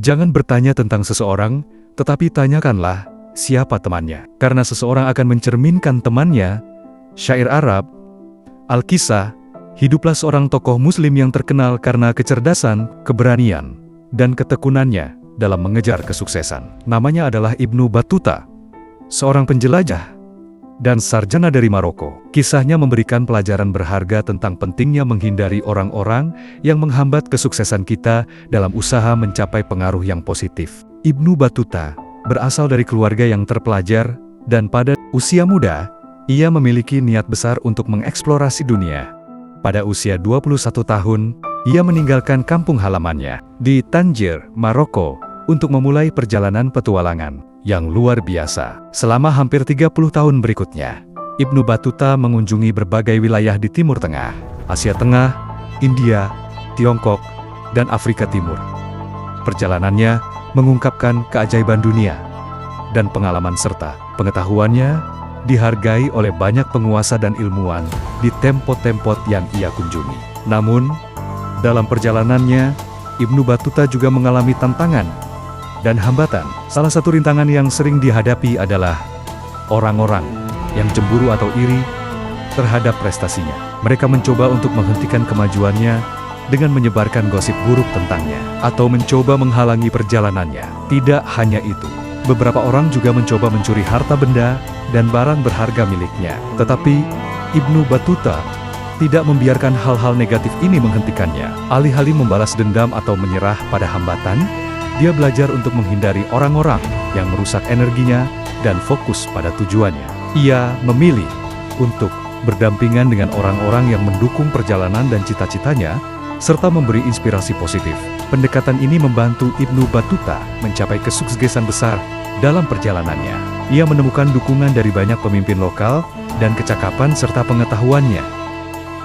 Jangan bertanya tentang seseorang, tetapi tanyakanlah siapa temannya. Karena seseorang akan mencerminkan temannya. Syair Arab, Al-Kisah, hiduplah seorang tokoh muslim yang terkenal karena kecerdasan, keberanian, dan ketekunannya dalam mengejar kesuksesan. Namanya adalah Ibnu Battuta, seorang penjelajah dan sarjana dari Maroko. Kisahnya memberikan pelajaran berharga tentang pentingnya menghindari orang-orang yang menghambat kesuksesan kita dalam usaha mencapai pengaruh yang positif. Ibnu Battuta berasal dari keluarga yang terpelajar, dan pada usia muda, ia memiliki niat besar untuk mengeksplorasi dunia. Pada usia 21 tahun, ia meninggalkan kampung halamannya di Tangier, Maroko, untuk memulai perjalanan petualangan yang luar biasa. Selama hampir 30 tahun berikutnya, Ibnu Battuta mengunjungi berbagai wilayah di Timur Tengah, Asia Tengah, India, Tiongkok, dan Afrika Timur. Perjalanannya mengungkapkan keajaiban dunia, dan pengalaman serta pengetahuannya dihargai oleh banyak penguasa dan ilmuwan di tempat-tempat yang ia kunjungi. Namun, dalam perjalanannya, Ibnu Battuta juga mengalami tantangan dan hambatan. Salah satu rintangan yang sering dihadapi adalah orang-orang yang cemburu atau iri terhadap prestasinya. Mereka mencoba untuk menghentikan kemajuannya dengan menyebarkan gosip buruk tentangnya, atau mencoba menghalangi perjalanannya. Tidak hanya itu, beberapa orang juga mencoba mencuri harta benda dan barang berharga miliknya. Tetapi, Ibnu Battuta tidak membiarkan hal-hal negatif ini menghentikannya. Alih-alih membalas dendam atau menyerah pada hambatan, dia belajar untuk menghindari orang-orang yang merusak energinya dan fokus pada tujuannya. Ia memilih untuk berdampingan dengan orang-orang yang mendukung perjalanan dan cita-citanya, serta memberi inspirasi positif. Pendekatan ini membantu Ibnu Battuta mencapai kesuksesan besar dalam perjalanannya. Ia menemukan dukungan dari banyak pemimpin lokal dan kecakapan serta pengetahuannya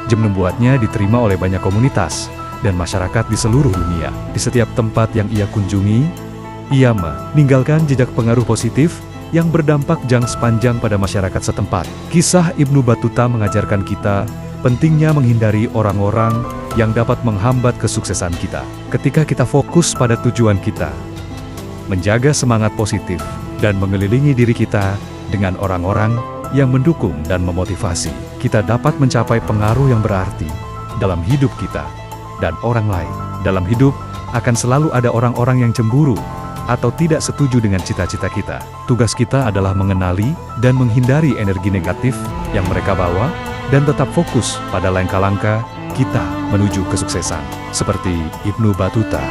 membuatnya diterima oleh banyak komunitas dan masyarakat di seluruh dunia. Di setiap tempat yang ia kunjungi, ia meninggalkan jejak pengaruh positif yang berdampak jangka panjang pada masyarakat setempat. Kisah Ibnu Battuta mengajarkan kita pentingnya menghindari orang-orang yang dapat menghambat kesuksesan kita. Ketika kita fokus pada tujuan kita, menjaga semangat positif, dan mengelilingi diri kita dengan orang-orang yang mendukung dan memotivasi, kita dapat mencapai pengaruh yang berarti dalam hidup kita dan orang lain. Dalam hidup, akan selalu ada orang-orang yang cemburu atau tidak setuju dengan cita-cita kita. Tugas kita adalah mengenali dan menghindari energi negatif yang mereka bawa, dan tetap fokus pada langkah-langkah kita menuju kesuksesan. Seperti Ibnu Battuta,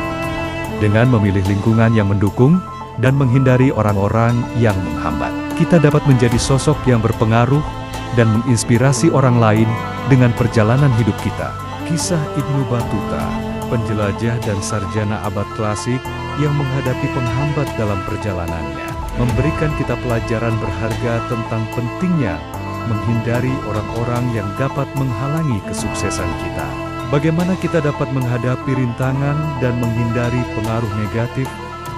dengan memilih lingkungan yang mendukung dan menghindari orang-orang yang menghambat, kita dapat menjadi sosok yang berpengaruh dan menginspirasi orang lain dengan perjalanan hidup kita. Kisah Ibnu Battuta, penjelajah dan sarjana abad klasik yang menghadapi penghambat dalam perjalanannya, memberikan kita pelajaran berharga tentang pentingnya menghindari orang-orang yang dapat menghalangi kesuksesan kita. Bagaimana kita dapat menghadapi rintangan dan menghindari pengaruh negatif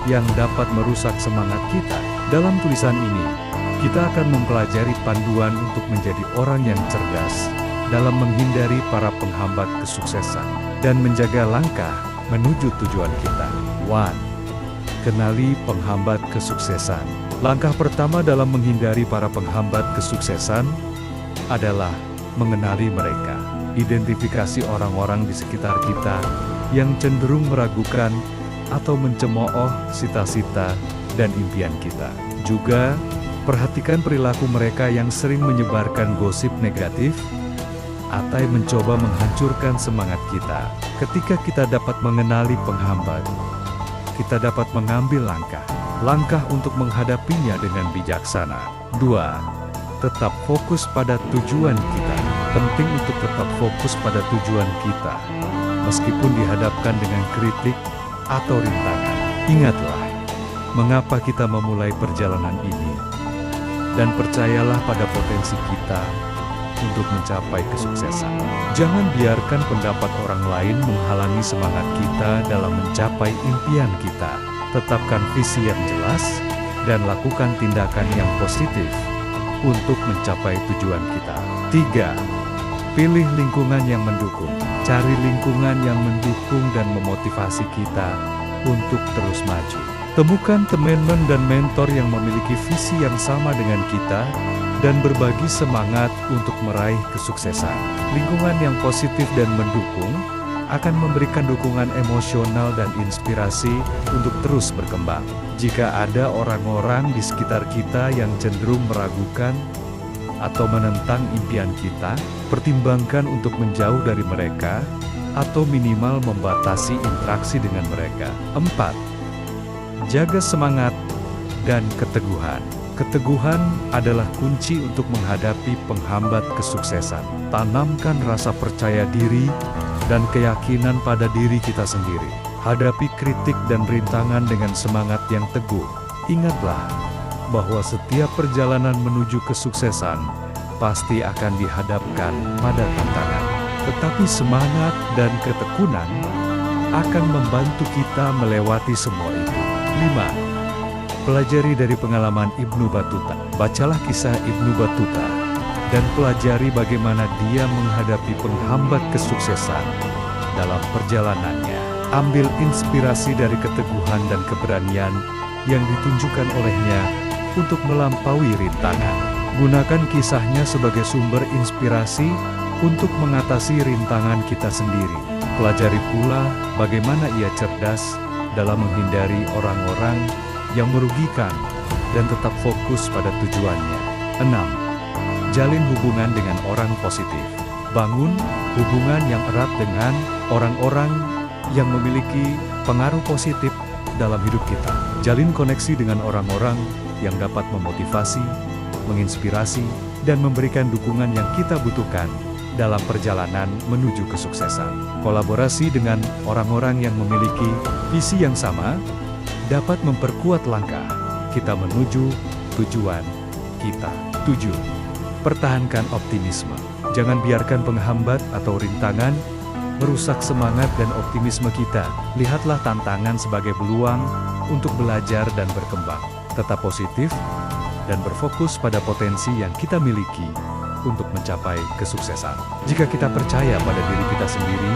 yang dapat merusak semangat kita. Dalam tulisan ini, kita akan mempelajari panduan untuk menjadi orang yang cerdas dalam menghindari para penghambat kesuksesan dan menjaga langkah menuju tujuan kita. 1. Kenali penghambat kesuksesan. Langkah pertama dalam menghindari para penghambat kesuksesan adalah mengenali mereka. Identifikasi orang-orang di sekitar kita yang cenderung meragukan atau mencemooh cita-cita dan impian kita. Juga, perhatikan perilaku mereka yang sering menyebarkan gosip negatif atau mencoba menghancurkan semangat kita. Ketika kita dapat mengenali penghambat, kita dapat mengambil langkah untuk menghadapinya dengan bijaksana. 2. Tetap fokus pada tujuan kita. Penting untuk tetap fokus pada tujuan kita, meskipun dihadapkan dengan kritik atau rintangan. Ingatlah, mengapa kita memulai perjalanan ini, dan percayalah pada potensi kita untuk mencapai kesuksesan. Jangan biarkan pendapat orang lain menghalangi semangat kita dalam mencapai impian kita. Tetapkan visi yang jelas, dan lakukan tindakan yang positif untuk mencapai tujuan kita. 3. Pilih lingkungan yang mendukung. Cari lingkungan yang mendukung dan memotivasi kita untuk terus maju. Temukan teman dan mentor yang memiliki visi yang sama dengan kita dan berbagi semangat untuk meraih kesuksesan. Lingkungan yang positif dan mendukung akan memberikan dukungan emosional dan inspirasi untuk terus berkembang. Jika ada orang-orang di sekitar kita yang cenderung meragukan atau menentang impian kita, pertimbangkan untuk menjauh dari mereka atau minimal membatasi interaksi dengan mereka. 4. Jaga semangat dan keteguhan. Keteguhan adalah kunci untuk menghadapi penghambat kesuksesan. Tanamkan rasa percaya diri dan keyakinan pada diri kita sendiri. Hadapi kritik dan rintangan dengan semangat yang teguh. Ingatlah bahwa setiap perjalanan menuju kesuksesan pasti akan dihadapkan pada tantangan. Tetapi semangat dan ketekunan akan membantu kita melewati semua itu. 5. Pelajari dari pengalaman Ibnu Battuta. Bacalah kisah Ibnu Battuta dan pelajari bagaimana dia menghadapi penghambat kesuksesan dalam perjalanannya. Ambil inspirasi dari keteguhan dan keberanian yang ditunjukkan olehnya untuk melampaui rintangan. Gunakan kisahnya sebagai sumber inspirasi untuk mengatasi rintangan kita sendiri. Pelajari pula bagaimana ia cerdas dalam menghindari orang-orang yang merugikan dan tetap fokus pada tujuannya. 6. Jalin hubungan dengan orang positif. Bangun hubungan yang erat dengan orang-orang yang memiliki pengaruh positif dalam hidup kita. Jalin koneksi dengan orang-orang yang dapat memotivasi, menginspirasi, dan memberikan dukungan yang kita butuhkan dalam perjalanan menuju kesuksesan. Kolaborasi dengan orang-orang yang memiliki visi yang sama dapat memperkuat langkah kita menuju tujuan kita. 7. Pertahankan optimisme. Jangan biarkan penghambat atau rintangan merusak semangat dan optimisme kita. Lihatlah tantangan sebagai peluang untuk belajar dan berkembang. Tetap positif dan berfokus pada potensi yang kita miliki untuk mencapai kesuksesan. Jika kita percaya pada diri kita sendiri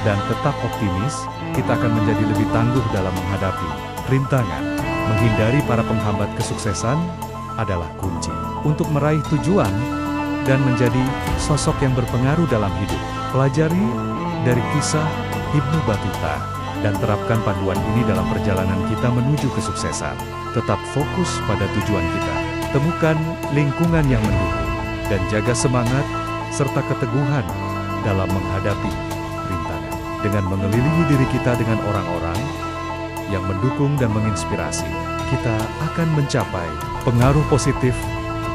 dan tetap optimis, kita akan menjadi lebih tangguh dalam menghadapi rintangan. Menghindari para penghambat kesuksesan adalah kunci untuk meraih tujuan dan menjadi sosok yang berpengaruh dalam hidup. Pelajari dari kisah Ibnu Battuta dan terapkan panduan ini dalam perjalanan kita menuju kesuksesan. Tetap fokus pada tujuan kita. Temukan lingkungan yang mendukung dan jaga semangat serta keteguhan dalam menghadapi rintangan. Dengan mengelilingi diri kita dengan orang-orang yang mendukung dan menginspirasi, kita akan mencapai pengaruh positif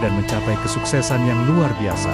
dan mencapai kesuksesan yang luar biasa.